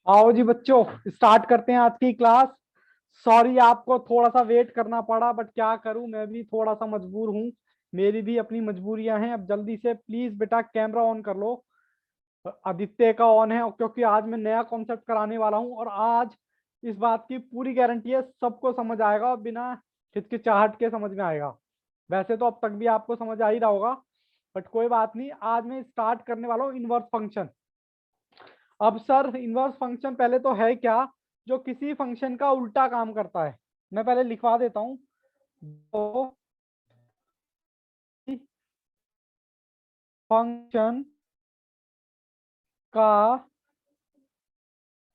आओ जी बच्चों, स्टार्ट करते हैं आज की क्लास। सॉरी आपको थोड़ा सा वेट करना पड़ा, बट क्या करूं, मैं भी थोड़ा सा मजबूर हूं। मेरी भी अपनी मजबूरियां हैं। अब जल्दी से प्लीज बेटा कैमरा ऑन कर लो। आदित्य का ऑन है, क्योंकि आज मैं नया कॉन्सेप्ट कराने वाला हूं और आज इस बात की पूरी गारंटी है सबको समझ आएगा और बिना हिचकिचाहट के समझ में आएगा। वैसे तो अब तक भी आपको समझ आ ही रहा होगा, बट कोई बात नहीं। आज मैं स्टार्ट करने वाला हूँ इनवर्स फंक्शन। अब सर, इनवर्स फंक्शन पहले तो है क्या? जो किसी फंक्शन का उल्टा काम करता है। मैं पहले लिखवा देता हूं। तो फंक्शन का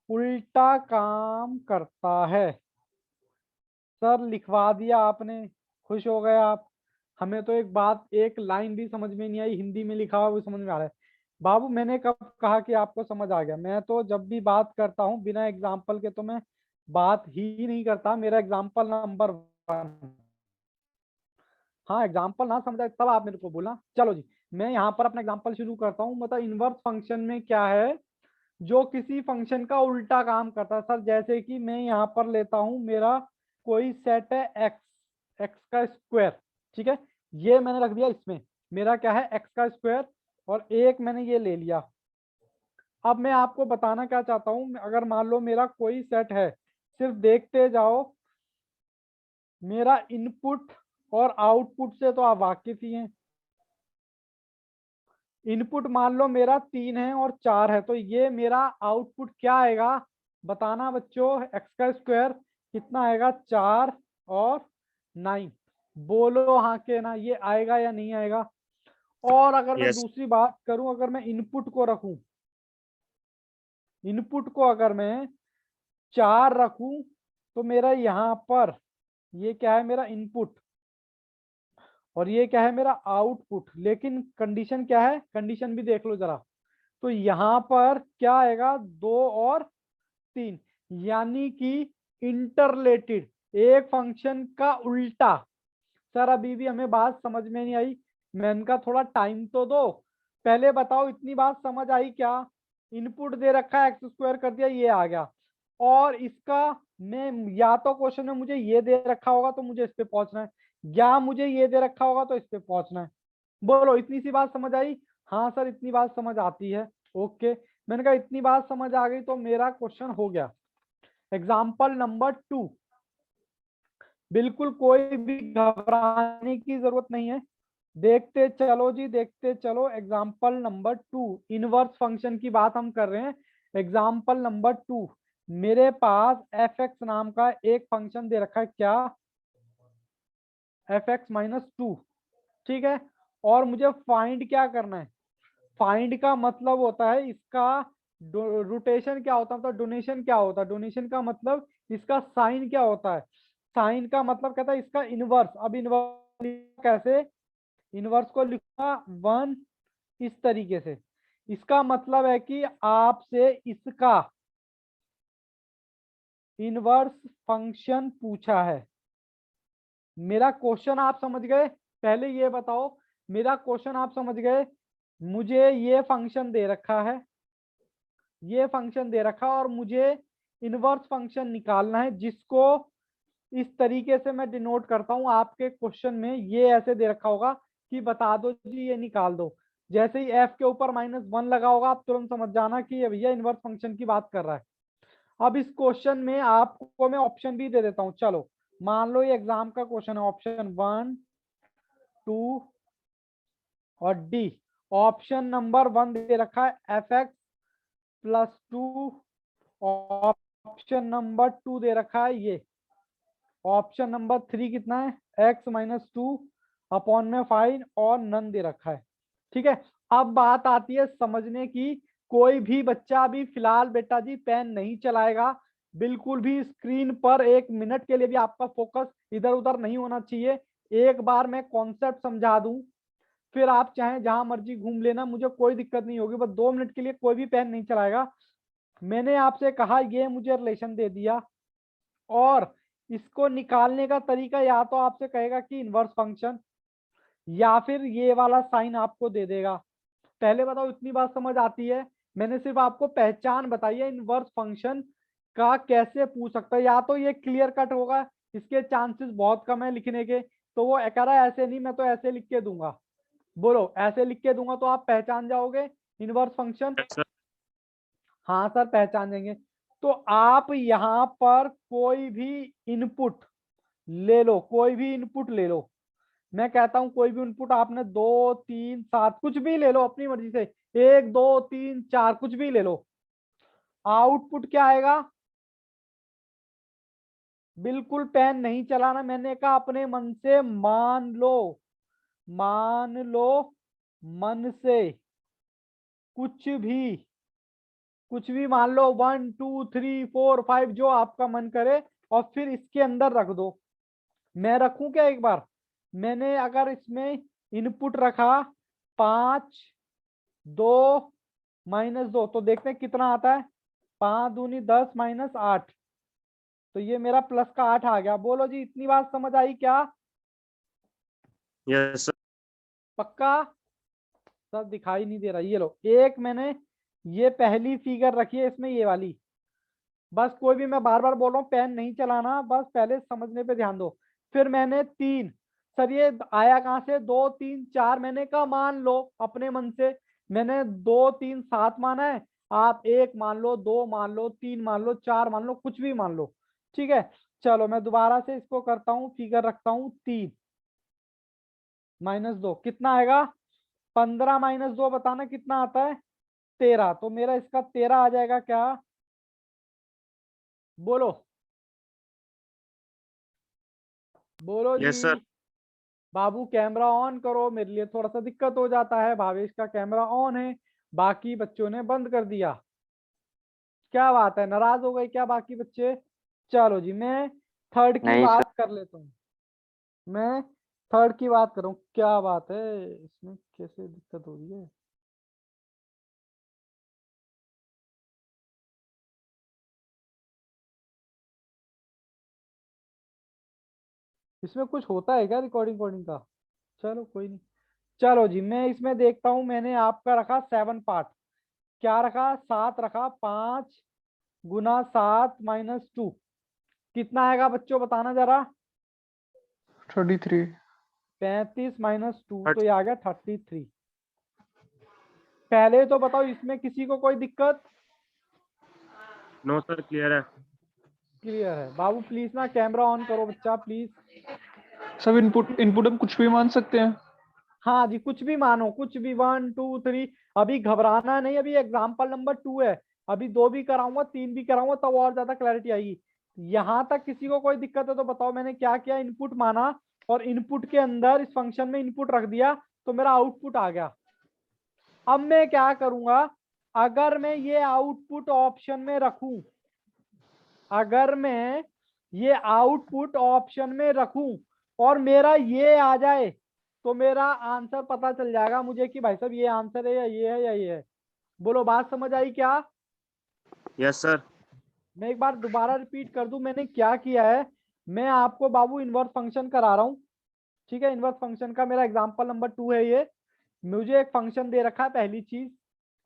उल्टा काम करता है। सर लिखवा दिया आपने, खुश हो गए आप। हमें तो एक बात, एक लाइन भी समझ में नहीं आई, हिंदी में लिखा हुआ वो समझ में आ रहा है। बाबू, मैंने कब कहा कि आपको समझ आ गया? मैं तो जब भी बात करता हूँ बिना एग्जाम्पल के तो मैं बात ही नहीं करता। मेरा एग्जाम्पल नंबर 1। हाँ, एग्जाम्पल ना समझाए तब आप मेरे को बोला। चलो जी, मैं यहाँ पर अपना एग्जाम्पल शुरू करता हूँ। मतलब इनवर्स फंक्शन में क्या है? जो किसी फंक्शन का उल्टा काम करता है। सर जैसे कि मैं यहाँ पर लेता हूँ, मेरा कोई सेट है एक्स, एक्स का स्क्वायर। ठीक है, ये मैंने रख दिया इसमें। मेरा क्या है? एक्स का स्क्वायर। और एक मैंने ये ले लिया। अब मैं आपको बताना क्या चाहता हूँ, अगर मान लो मेरा कोई सेट है, सिर्फ देखते जाओ। मेरा इनपुट और आउटपुट से तो आप वाकिफ ही हैं। इनपुट मान लो मेरा 3 है और 4 है, तो ये मेरा आउटपुट क्या आएगा? बताना बच्चों। एक्स का स्क्वायर कितना आएगा? 4 और 9। बोलो हाँ के ना, ये आएगा या नहीं आएगा? और अगर मैं यस। दूसरी बात करूं, अगर मैं इनपुट को रखूं, इनपुट को अगर मैं 4 रखूं, तो मेरा यहाँ पर ये क्या है? मेरा इनपुट। और ये क्या है? मेरा आउटपुट। लेकिन कंडीशन क्या है? कंडीशन भी देख लो जरा। तो यहाँ पर क्या आएगा? 2 और 3, यानी कि इंटरलेटेड, एक फंक्शन का उल्टा। सर अभी भी हमें बात समझ में नहीं आई। मैंने कहा थोड़ा टाइम तो दो। पहले बताओ, इतनी बात समझ आई क्या? इनपुट दे रखा है, एक्स स्क्वायर कर दिया, ये आ गया। और इसका मैं, या तो क्वेश्चन में मुझे ये दे रखा होगा तो मुझे इस पे पहुंचना है, या मुझे ये दे रखा होगा तो इस पे पहुंचना है। बोलो, इतनी सी बात समझ आई? हाँ सर, इतनी बात समझ आती है। ओके, मैंने कहा इतनी बात समझ आ गई तो मेरा क्वेश्चन हो गया। Example number 2। बिल्कुल कोई भी घबराने की जरूरत नहीं है। देखते चलो जी, देखते चलो। एग्जाम्पल नंबर 2, इनवर्स फंक्शन की बात हम कर रहे हैं। एग्जाम्पल नंबर 2, मेरे पास एफ एक्स नाम का एक फंक्शन दे रखा है। क्या? f(x - 2). ठीक है, और मुझे फाइंड क्या करना है? फाइंड का मतलब होता है इसका रोटेशन क्या होता है, मतलब डोनेशन क्या होता है। डोनेशन का मतलब इसका साइन क्या होता है। साइन का मतलब कहता है इसका इनवर्स। अब इनवर्स कैसे? इनवर्स को लिखूंगा 1 इस तरीके से। इसका मतलब है कि आपसे इसका इनवर्स फंक्शन पूछा है। मेरा क्वेश्चन आप समझ गए? पहले ये बताओ, मेरा क्वेश्चन आप समझ गए? मुझे ये फंक्शन दे रखा है, ये फंक्शन दे रखा, और मुझे इनवर्स फंक्शन निकालना है, जिसको इस तरीके से मैं डिनोट करता हूं। आपके क्वेश्चन में ये ऐसे दे रखा होगा कि बता दो जी, ये निकाल दो। जैसे ही एफ के ऊपर -1 लगा होगा, आप तुरंत समझ जाना कि ये भैया इनवर्स फंक्शन की बात कर रहा है। अब इस क्वेश्चन में आपको मैं ऑप्शन भी दे देता हूं। चलो, मान लो ये एग्जाम का क्वेश्चन है, ऑप्शन 1, 2 और डी। ऑप्शन नंबर 1 दे रखा है f(x+2). ऑप्शन नंबर 2 दे रखा है ये। ऑप्शन नंबर 3 कितना है? x-2/5 और नन दे रखा है। ठीक है, अब बात आती है समझने की। कोई भी बच्चा भी फिलहाल बेटा जी पेन नहीं चलाएगा। बिल्कुल भी स्क्रीन पर 1 मिनट के लिए भी आपका फोकस इधर उधर नहीं होना चाहिए। एक बार मैं कॉन्सेप्ट समझा दूं, फिर आप चाहें जहां मर्जी घूम लेना, मुझे कोई दिक्कत नहीं होगी। बस 2 मिनट के लिए कोई भी पेन नहीं चलाएगा। मैंने आपसे कहा, ये मुझे रिलेशन दे दिया, और इसको निकालने का तरीका या तो आपसे कहेगा कि इनवर्स फंक्शन, या फिर ये वाला साइन आपको दे देगा। पहले बताओ, इतनी बात समझ आती है? मैंने सिर्फ आपको पहचान बताई है इनवर्स फंक्शन का कैसे पूछ सकता है। या तो ये क्लियर कट होगा, इसके चांसेस बहुत कम है लिखने के, तो वो कह रहा है ऐसे नहीं, मैं तो ऐसे लिख के दूंगा। बोलो, ऐसे लिख के दूंगा तो आप पहचान जाओगे इनवर्स फंक्शन? Yes, sir. हाँ सर, पहचान जाएंगे। तो आप यहाँ पर कोई भी इनपुट ले लो, कोई भी इनपुट ले लो। मैं कहता हूं कोई भी इनपुट आपने 2 3 7 कुछ भी ले लो अपनी मर्जी से, 1 2 3 4 कुछ भी ले लो। आउटपुट क्या आएगा? बिल्कुल पेन नहीं चलाना, मैंने कहा अपने मन से मान लो, मान लो, मन से कुछ भी, कुछ भी मान लो, 1 2 3 4 5 जो आपका मन करे, और फिर इसके अंदर रख दो। मैं रखूं क्या एक बार? मैंने अगर इसमें इनपुट रखा 5 2 -2, तो देखते हैं कितना आता है। 5 दूनी 10 -8, तो ये मेरा प्लस का 8 आ गया। बोलो जी, इतनी बात समझ आई क्या? Yes, sir. पक्का? सब दिखाई नहीं दे रहा, ये लो, एक मैंने ये पहली फिगर रखी है इसमें, ये वाली। बस कोई भी, मैं बार बार बोल रहा हूँ पेन नहीं चलाना, बस पहले समझने पे ध्यान दो। फिर मैंने 3, सर ये आया कहाँ से? 2 3 4, मैंने कहा मान लो अपने मन से। मैंने 2 3 7 माना है, आप 1 मान लो, 2 मान लो, 3 मान लो, 4 मान लो, कुछ भी मान लो। ठीक है, चलो मैं दोबारा से इसको करता हूँ, फिगर रखता हूँ। 3 -2 कितना आएगा? 15 -2 बताना कितना आता है? 13। तो मेरा इसका 13 आ जाएगा क्या? बोलो, बोलो जी। Yes, sir. Babu camera on करो, मेरे लिए थोड़ा सा दिक्कत हो जाता है, भावेश का कैमरा ऑन है, बाकी बच्चों ने बंद कर दिया। क्या बात है, नाराज हो गए क्या बाकी बच्चे? चलो जी, मैं थर्ड की नहीं सर। बात कर लेता हूँ। मैं थर्ड की बात करूँ, क्या बात है, इसमें कैसे दिक्कत हो रही है? इसमें कुछ होता है क्या रिकॉर्डिंग वॉर्डिंग का? चलो कोई नहीं। चलो जी, मैं इसमें देखता हूँ, मैंने आपका रखा 7 पार्ट। क्या रखा? 7 रखा। 5 × 7 - 2 कितना आएगा बच्चों, बताना जरा। 33। 35 - 2, तो ये आ गया 33। पहले तो बताओ, इसमें किसी को कोई दिक्कत? No, sir. Clear है. क्लियर है। बाबू प्लीज ना कैमरा ऑन करो बच्चा, प्लीज। सब इनपुट इनपुट हम कुछ भी मान सकते हैं। हाँ जी, कुछ भी मानो, कुछ भी, 1 2 3। अभी घबराना नहीं, अभी एग्जाम्पल नंबर 2 है। अभी 2 भी कराऊंगा, 3 भी कराऊंगा, तब और ज्यादा क्लैरिटी आएगी। यहाँ तक किसी को कोई दिक्कत है तो बताओ। मैंने क्या किया, इनपुट माना, और इनपुट के अंदर इस फंक्शन में इनपुट रख दिया, तो मेरा आउटपुट आ गया। अब मैं क्या करूंगा, अगर मैं ये आउटपुट ऑप्शन में रखूं, अगर मैं ये आउटपुट ऑप्शन में रखूं और मेरा ये आ जाए, तो मेरा आंसर पता चल जाएगा मुझे कि भाई साहब ये आंसर है, या ये है, या ये है। बोलो, बात समझ आई क्या? Yes, sir. मैं एक बार दोबारा रिपीट कर दूं, मैंने क्या किया है। मैं आपको बाबू इनवर्स फंक्शन करा रहा हूं। ठीक है, इनवर्स फंक्शन का मेरा एग्जांपल नंबर 2 है ये। मुझे एक फंक्शन दे रखा है पहली चीज,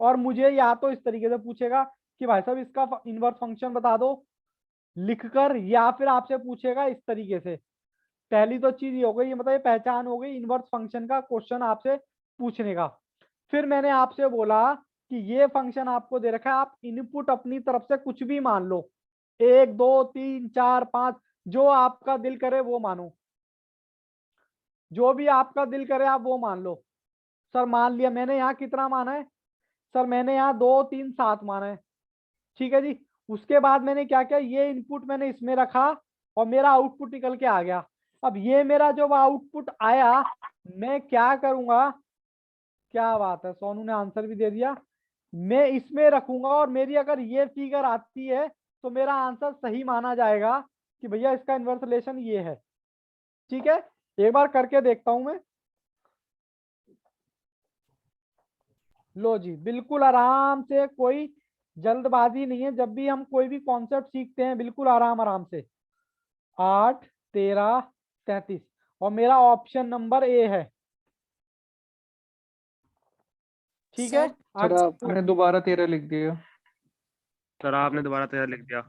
और मुझे या तो इस तरीके से पूछेगा कि भाई साहब इसका इनवर्स फंक्शन बता दो लिखकर, या फिर आपसे पूछेगा इस तरीके से। पहली तो चीज ये हो गई, ये मतलब ये पहचान हो गई इनवर्स फंक्शन का क्वेश्चन आपसे पूछने का। फिर मैंने आपसे बोला कि ये फंक्शन आपको दे रखा है, आप इनपुट अपनी तरफ से कुछ भी मान लो, 1 2 3 4 5, जो आपका दिल करे वो मानो, जो भी आपका दिल करे आप वो मान लो। सर मान लिया, मैंने यहाँ कितना माना है? सर मैंने यहाँ 2 3 7 माना है। ठीक है जी। उसके बाद मैंने क्या किया, ये इनपुट मैंने इसमें रखा, और मेरा आउटपुट निकल के आ गया। अब ये मेरा जब आउटपुट आया, मैं क्या करूंगा? क्या बात है, सोनू ने आंसर भी दे दिया। मैं इसमें रखूंगा, और मेरी अगर ये फिगर आती है तो मेरा आंसर सही माना जाएगा कि भैया इसका इनवर्स रिलेशन ये है। ठीक है, एक बार करके देखता हूं मैं। लो जी, बिल्कुल आराम से, कोई जल्दबाजी नहीं है। जब भी हम कोई भी कॉन्सेप्ट सीखते हैं, बिल्कुल आराम आराम से। 8 13 33, और मेरा ऑप्शन नंबर ए है। ठीक है। सर आपने दोबारा 13 लिख दिया। सर आपने दोबारा 13 लिख दिया।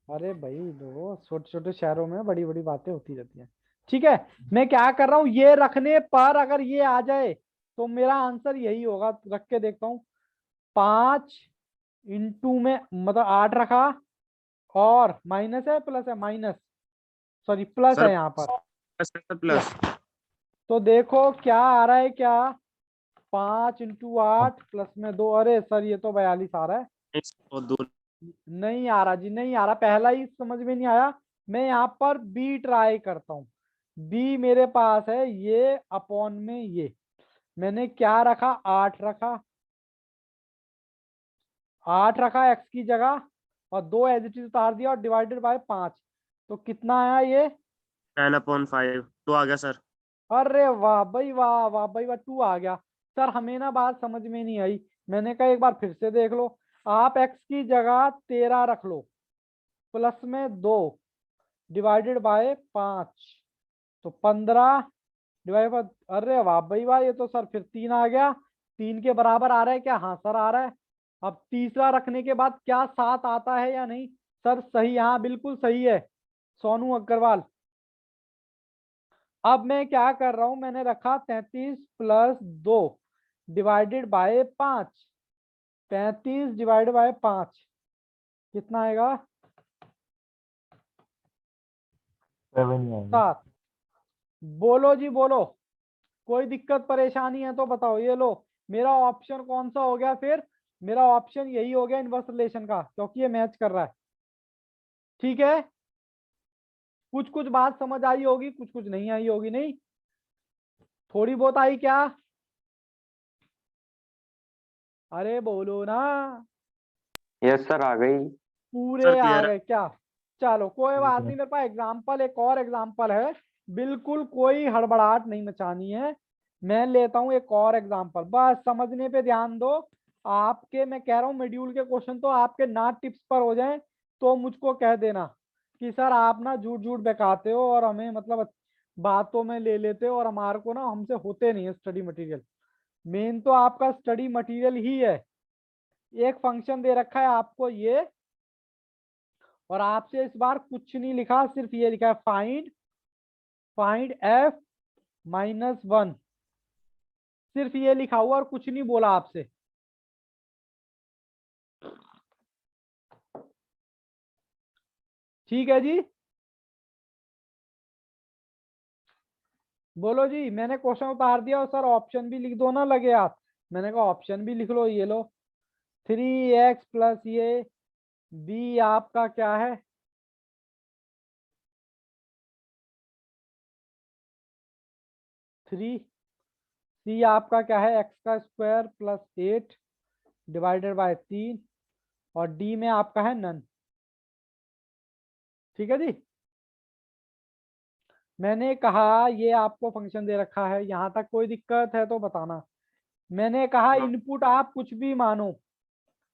अरे भाई दो छोटे छोटे शहरों में बड़ी बड़ी बातें होती रहती हैं। ठीक है, मैं क्या कर रहा हूँ, ये रखने पर अगर ये आ जाए तो मेरा आंसर यही होगा। रख के देखता हूँ। 5 इंटू में मतलब 8 रखा, और माइनस है प्लस है, माइनस सॉरी प्लस सर है यहाँ पर। प्लस तो देखो क्या आ रहा है, क्या 5 इंटू 8 प्लस में 2, अरे सर ये तो 42 आ रहा है। और 2। नहीं आ रहा जी, नहीं आ रहा, पहला ही समझ में नहीं आया। मैं यहाँ पर बी ट्राई करता हूँ। बी मेरे पास है ये अपॉन में ये, मैंने क्या रखा, 8 रखा, 8 रखा एक्स की जगह, और 2 एज इट इज उतार दिया और डिवाइडेड बाय 5। तो कितना आया ये, 10/5 तो आ गया सर। अरे वाह भाई वाह, वाह भाई वाह, 2 आ गया। सर हमें ना बात समझ में नहीं आई, मैंने कहा एक बार फिर से देख लो। आप एक्स की जगह 13 रख लो, प्लस में 2 डिवाइडेड बाय 5, तो 15 डिवाइड बाय, अरे वाह भाई वाह, ये तो सर फिर 3 आ गया। 3 के बराबर आ रहा है क्या, हाँ सर आ रहा है। अब तीसरा रखने के बाद क्या 7 आता है या नहीं, सर सही, हाँ बिल्कुल सही है सोनू अग्रवाल। अब मैं क्या कर रहा हूं, मैंने रखा 33 plus 2 divided by 5, 35 divided by 5 कितना आएगा, 7। बोलो जी बोलो, कोई दिक्कत परेशानी है तो बताओ। ये लो, मेरा ऑप्शन कौन सा हो गया फिर, मेरा ऑप्शन यही हो गया इनवर्स रिलेशन का, क्योंकि ये मैच कर रहा है। ठीक है, कुछ कुछ बात समझ आई होगी, कुछ कुछ नहीं आई होगी, नहीं थोड़ी बहुत आई क्या, अरे बोलो ना, यस सर आ गई। पूरे सर आ क्लियर है। गए क्या। चलो कोई बात नहीं, मेरे पास एग्जाम्पल, एक और एग्जाम्पल है, बिल्कुल कोई हड़बड़ाहट नहीं मचानी है। मैं लेता हूं एक और एग्जाम्पल, बस समझने पे ध्यान दो। आपके मैं कह रहा हूँ मॉड्यूल के क्वेश्चन तो आपके ना टिप्स पर हो जाएं तो मुझको कह देना कि सर आप ना झूठ झूठ बकाते हो और हमें मतलब बातों में ले लेते हो, और हमारे को ना हमसे होते नहीं है स्टडी मटेरियल। मेन तो आपका स्टडी मटेरियल ही है। एक फंक्शन दे रखा है आपको ये, और आपसे इस बार कुछ नहीं लिखा, सिर्फ ये लिखा है फाइंड फाइंड एफ -1, सिर्फ ये लिखा हुआ और कुछ नहीं बोला आपसे। ठीक है जी, बोलो जी, मैंने क्वेश्चन उतार दिया और सर ऑप्शन भी लिख दो ना लगे आप, मैंने कहा ऑप्शन भी लिख लो, ये लो 3x प्लस ये बी आपका क्या है, 3, सी आपका क्या है, एक्स का स्क्वायर प्लस 8 डिवाइडेड बाय 3, और डी में आपका है नन। ठीक है जी, मैंने कहा ये आपको फंक्शन दे रखा है, यहां तक कोई दिक्कत है तो बताना। मैंने कहा इनपुट आप कुछ भी मानो,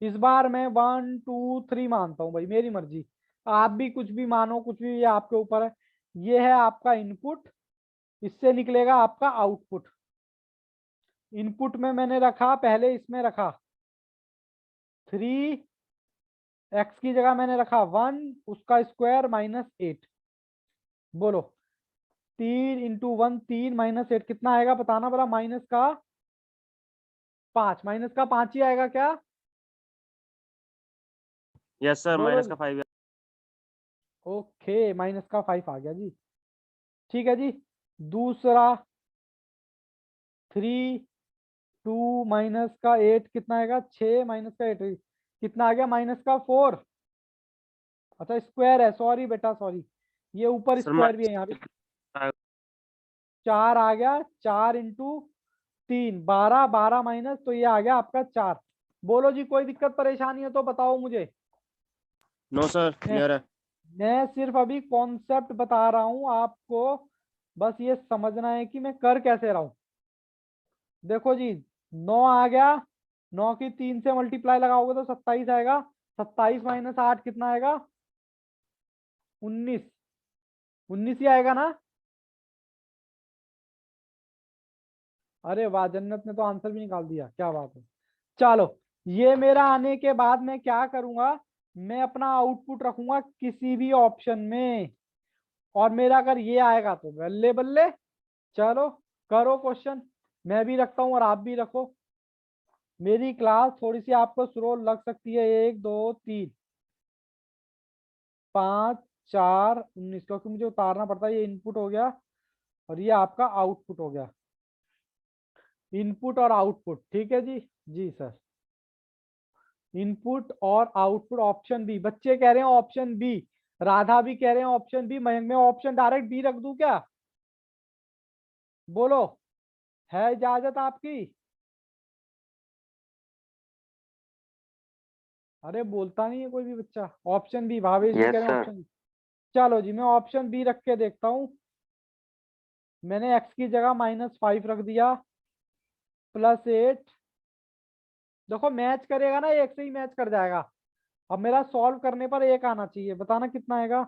इस बार मैं 1 2 3 मानता हूं भाई, मेरी मर्जी। आप भी कुछ भी मानो, कुछ भी, ये आपके ऊपर है। ये है आपका इनपुट, इससे निकलेगा आपका आउटपुट। इनपुट में मैंने रखा, पहले इसमें रखा 3, एक्स की जगह मैंने रखा 1, उसका स्क्वायर -8। बोलो 3 इंटू 1 3 -8 कितना आएगा, बताना बड़ा, माइनस का 5, माइनस का 5 ही आएगा क्या, यस सर बोलो जी। -5। ओके, माइनस का 5 आ गया जी। ठीक है जी, दूसरा 3 2 माइनस का 8 कितना आएगा, 6 माइनस का 8 कितना आ गया, माइनस का 4। अच्छा स्क्वायर है, सॉरी बेटा सॉरी, ये ऊपर सर स्क्वायर भी है यहाँ पे। 4 आ गया, 4 इंटू 3 12, 12 माइनस, तो ये आ गया आपका 4। बोलो जी, कोई दिक्कत परेशानी है तो बताओ मुझे। नो सर मैं क्लियर है। मैं सिर्फ अभी कॉन्सेप्ट बता रहा हूं आपको, बस ये समझना है कि मैं कर कैसे रहा हूं। देखो जी, 9 आ गया, 9 की 3 से मल्टीप्लाई लगाओगे तो 27 आएगा, 27 माइनस 8 कितना आएगा, 19, 19 ही आएगा ना। अरे वाह, जन्नत ने तो आंसर भी निकाल दिया, क्या बात है। चलो ये मेरा आने के बाद मैं क्या करूंगा, मैं अपना आउटपुट रखूंगा किसी भी ऑप्शन में, और मेरा अगर ये आएगा तो बल्ले बल्ले। चलो करो क्वेश्चन, मैं भी रखता हूँ और आप भी रखो। मेरी क्लास थोड़ी सी आपको स्लो लग सकती है, 1 2 3 5 4 19, क्योंकि मुझे उतारना पड़ता है। ये इनपुट हो गया और ये आपका आउटपुट हो गया, इनपुट और आउटपुट। ठीक है जी, जी सर। इनपुट और आउटपुट ऑप्शन बी, बच्चे कह रहे हैं ऑप्शन बी, राधा भी कह रहे हैं ऑप्शन बी, मयंक में ऑप्शन डायरेक्ट बी रख दूं क्या? बोलो, है इजाजत आपकी? अरे बोलता नहीं है कोई भी बच्चा। ऑप्शन बी, भावेश जी यस कह रहे हैं सर। Option B. चलो जी, मैं ऑप्शन बी रख के देखता हूँ। मैंने एक्स की जगह -5 रख दिया, +8। देखो मैच करेगा ना, एक से ही मैच कर जाएगा। अब मेरा सॉल्व करने पर एक आना चाहिए, बताना कितना आएगा?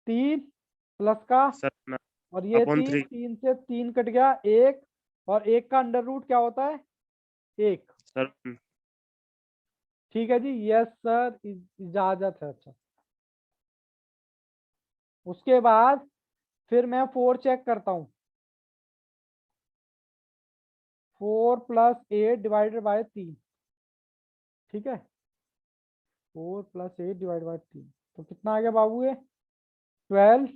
3 प्लस का, सर और ये अपॉन 3, 3 3 से 3 कट गया, 1, और 1 का अंडर रूट क्या होता है? 1। सर। ठीक है जी, यस सर, इजाजत है। अच्छा, उसके बाद फिर मैं 4 चेक करता हूँ। 4 + 8 डिवाइडेड बाय 3। ठीक है, 4 + 8 डिवाइड बाय 3, तो कितना आ गया बाबू? ये 12,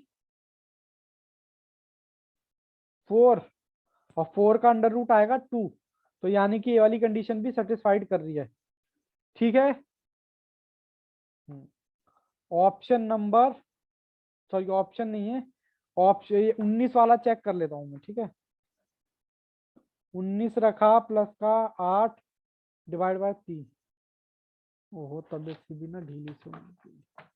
4, और 4 का अंडर रूट आएगा 2, तो यानी कि ये वाली कंडीशन भी सेटिस्फाइड कर रही है। ठीक है, ऑप्शन नंबर, सॉरी ऑप्शन नहीं है, ऑप्शन 19 वाला चेक कर लेता हूँ मैं। ठीक है, 19 रखा, प्लस का 8 डिवाइड बाय 3। ओहो, तबियत की भी ना ढीली से होनी चाहिए।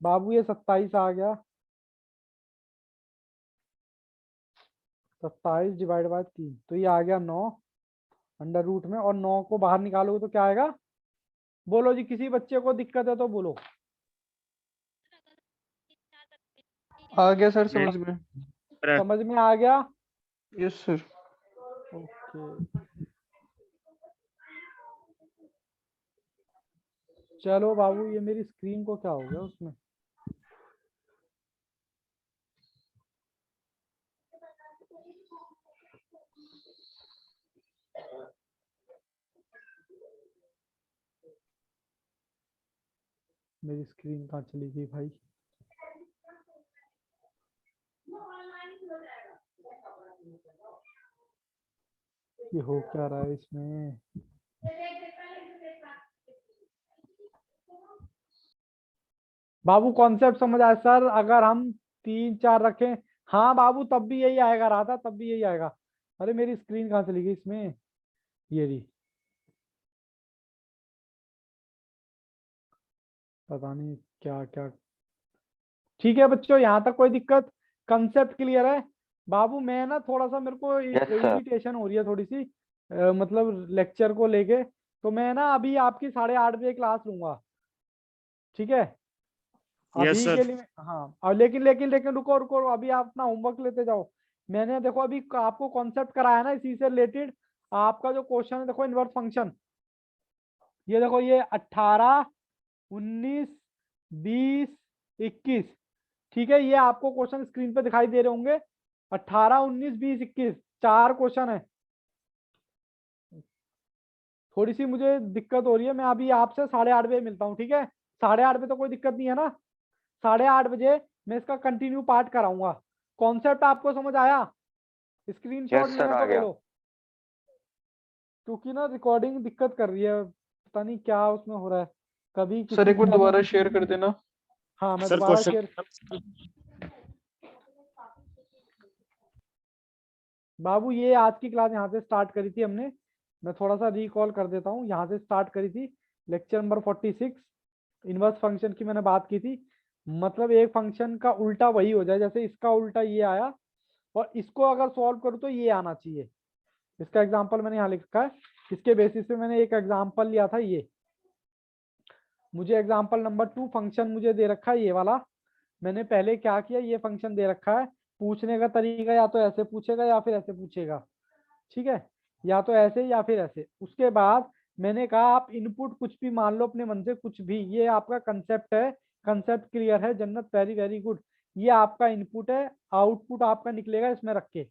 बाबू ये 27 आ गया, 27 डिवाइड बाय 3, तो ये आ गया 9 अंडर रूट में, और 9 को बाहर निकालोगे तो क्या आएगा? बोलो जी, किसी बच्चे को दिक्कत है तो बोलो। आ गया सर, नहीं, समझ में। समझ में आ गया? Yes sir. ओके, चलो बाबू, ये मेरी स्क्रीन को क्या हो गया उसमें? मेरी स्क्रीन कहाँ चली गई भाई? ये हो क्या रहा है इसमें? बाबू कॉन्सेप्ट समझ आया सर? अगर हम 3 4 रखें, हाँ बाबू तब भी यही आएगा, रहा था तब भी यही आएगा। अरे मेरी स्क्रीन कहाँ चली गई इसमें? ये रही, पता नहीं क्या क्या। ठीक है बच्चों, यहाँ तक कोई दिक्कत? कंसेप्ट क्लियर है? बाबू मैं ना थोड़ा सा, मेरे को यस सर। इरिटेशन हो रही है थोड़ी सी, मतलब लेक्चर को लेके। तो मैं ना अभी आपकी 8:30 बजे क्लास लूंगा। ठीक है, यस अभी के सर। लिए हाँ। और लेकिन लेकिन लेकिन रुको रुको, अभी आप अपना होमवर्क लेते जाओ। मैंने देखो अभी आपको कॉन्सेप्ट कराया ना, इसी से रिलेटेड आपका जो क्वेश्चन है, देखो इनवर्स फंक्शन। ये देखो, ये 18 19 20 21। ठीक है, ये आपको क्वेश्चन स्क्रीन पे दिखाई दे रहे होंगे। 18 19 20 21, 4 क्वेश्चन है। थोड़ी सी मुझे दिक्कत हो रही है, मैं अभी आपसे 8:30 बजे मिलता हूँ। ठीक है, 8:30 बजे तो कोई दिक्कत नहीं है ना? 8:30 बजे मैं इसका कंटिन्यू पार्ट कराऊंगा। कॉन्सेप्ट आपको समझ आया? स्क्रीनशॉट यस सर, लेना आ तो ले गया। लो, क्योंकि ना रिकॉर्डिंग दिक्कत कर रही है, पता नहीं क्या उसमें हो रहा है। कभी सर किसी एक बार चैनल दोबारा में, शेयर कर देना। हाँ मैं सर दोबारा क्वेश्चन। शेयर। बाबू ये आज की क्लास यहाँ से स्टार्ट करी थी हमने, मैं थोड़ा सा रिकॉल कर देता हूँ। यहाँ से स्टार्ट करी थी, लेक्चर नंबर 46, इनवर्स फंक्शन की मैंने बात की थी। मतलब एक फंक्शन का उल्टा वही हो जाए, जैसे इसका उल्टा ये आया, और इसको अगर सॉल्व करूँ तो ये आना चाहिए। इसका एग्जाम्पल मैंने यहाँ लिख रखा है, इसके बेसिस पे मैंने एक एग्जाम्पल लिया था। ये मुझे एग्जाम्पल नंबर 2 फंक्शन मुझे दे रखा है, ये वाला। मैंने पहले क्या किया, ये फंक्शन दे रखा है, पूछने का तरीका या तो ऐसे पूछेगा या फिर ऐसे पूछेगा, ठीक है, या तो ऐसे या फिर ऐसे। उसके बाद मैंने कहा आप इनपुट कुछ भी मान लो अपने मन से, कुछ भी, ये आपका कंसेप्ट है, कंसेप्ट क्लियर है जन्नत, वेरी वेरी गुड। ये आपका इनपुट है, आउटपुट आपका निकलेगा इसमें रख के।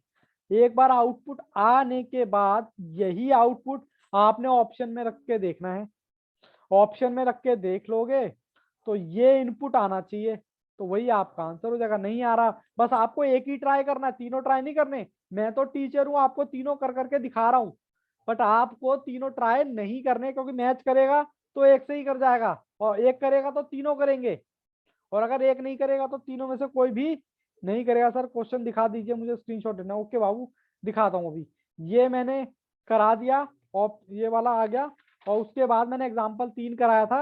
एक बार आउटपुट आने के बाद यही आउटपुट आपने ऑप्शन में रख के देखना है। ऑप्शन में रख के देख लोगे तो ये इनपुट आना चाहिए, तो वही आपका आंसर हो जाएगा। नहीं आ रहा, बस आपको एक ही ट्राई करना है, तीनों ट्राई नहीं करने। मैं तो टीचर हूं, आपको तीनों कर करके दिखा रहा हूं, बट आपको तीनों ट्राई नहीं करने, क्योंकि मैच करेगा तो एक से ही कर जाएगा, और एक करेगा तो तीनों करेंगे, और अगर एक नहीं करेगा तो तीनों में से कोई भी नहीं करेगा। सर क्वेश्चन दिखा दीजिए, मुझे स्क्रीनशॉट लेना। ओके बाबू, दिखाता हूँ अभी। ये मैंने करा दिया, और ये वाला आ गया, और उसके बाद मैंने एग्जाम्पल 3 कराया था।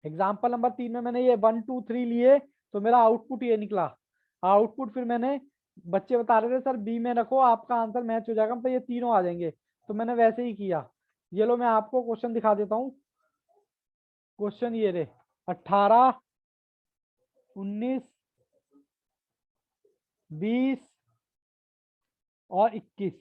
एग्जाम्पल नंबर 3 में मैंने ये 1 2 3 लिए, तो मेरा आउटपुट ये निकला। आउटपुट फिर मैंने, बच्चे बता रहे थे सर बी में रखो आपका आंसर मैच हो जाएगा, मतलब ये तीनों आ जाएंगे, तो मैंने वैसे ही किया। ये लो मैं आपको क्वेश्चन दिखा देता हूँ। क्वेश्चन ये रे, 18 19 20 और 21।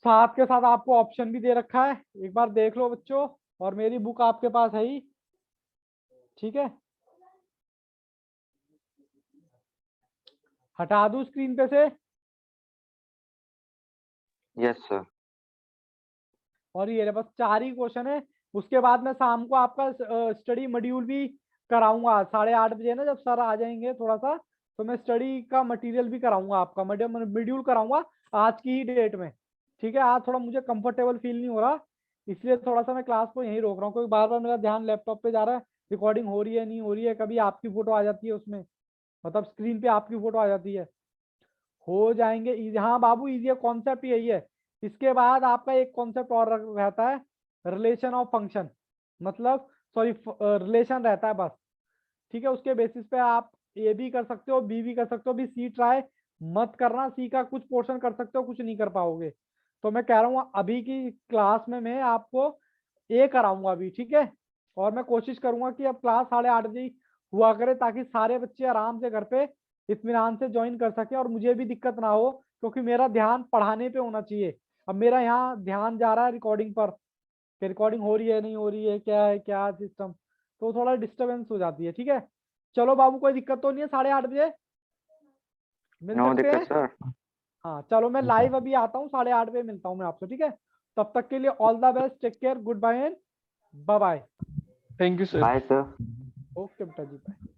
साथ के साथ आपको ऑप्शन भी दे रखा है, एक बार देख लो बच्चों, और मेरी बुक आपके पास है ही, ठीक है। हटा दूं स्क्रीन पे से? Yes sir. और ये बस 4 ही क्वेश्चन है। उसके बाद मैं शाम को आपका स्टडी मॉड्यूल भी कराऊंगा 8:30 बजे ना, जब सर आ जाएंगे थोड़ा सा, तो मैं स्टडी का मटेरियल भी कराऊंगा, आपका मॉड्यूल कराऊंगा आज की ही डेट में, ठीक है। आज थोड़ा मुझे कंफर्टेबल फील नहीं हो रहा, इसलिए थोड़ा सा मैं क्लास को यहीं रोक रहा हूँ, क्योंकि बार बार मेरा ध्यान लैपटॉप पे जा रहा है, रिकॉर्डिंग हो रही है नहीं हो रही है, कभी आपकी फोटो आ जाती है उसमें, मतलब स्क्रीन पे आपकी फोटो आ जाती है। हो जाएंगे हाँ बाबू, इजी कॉन्सेप्ट यही है। इसके बाद आपका एक कॉन्सेप्ट और रहता है, रिलेशन ऑफ फंक्शन, मतलब सॉरी रिलेशन रहता है बस, ठीक है। उसके बेसिस पे आप ए भी कर सकते हो, बी भी कर सकते हो, भी सी ट्राई मत करना, सी का कुछ पोर्शन कर सकते हो, कुछ नहीं कर पाओगे। तो मैं कह रहा हूँ अभी की क्लास में मैं आपको ए कराऊंगा अभी, ठीक है। और मैं कोशिश करूंगा कि अब क्लास 8:30 बजे ही हुआ करे, ताकि सारे बच्चे आराम से घर पे इत्मीनान से ज्वाइन कर सके, और मुझे भी दिक्कत ना हो, क्योंकि मेरा ध्यान पढ़ाने पे होना चाहिए। अब मेरा यहाँ ध्यान जा रहा है रिकॉर्डिंग पर, कि रिकॉर्डिंग हो रही है नहीं हो रही है, क्या है क्या सिस्टम, तो थोड़ा डिस्टरबेंस हो जाती है, ठीक है। चलो बाबू, कोई दिक्कत तो नहीं है? 8:30 बजे मिल नो सकते हैं? दिक्कत सर। हाँ चलो, मैं लाइव अभी आता हूँ, 8:30 बजे मिलता हूँ मैं आपसे, ठीक है। तब तक के लिए all the best, take care, goodbye and bye bye. Thank you sir. Bye sir. Okay बेटा जी, बाय।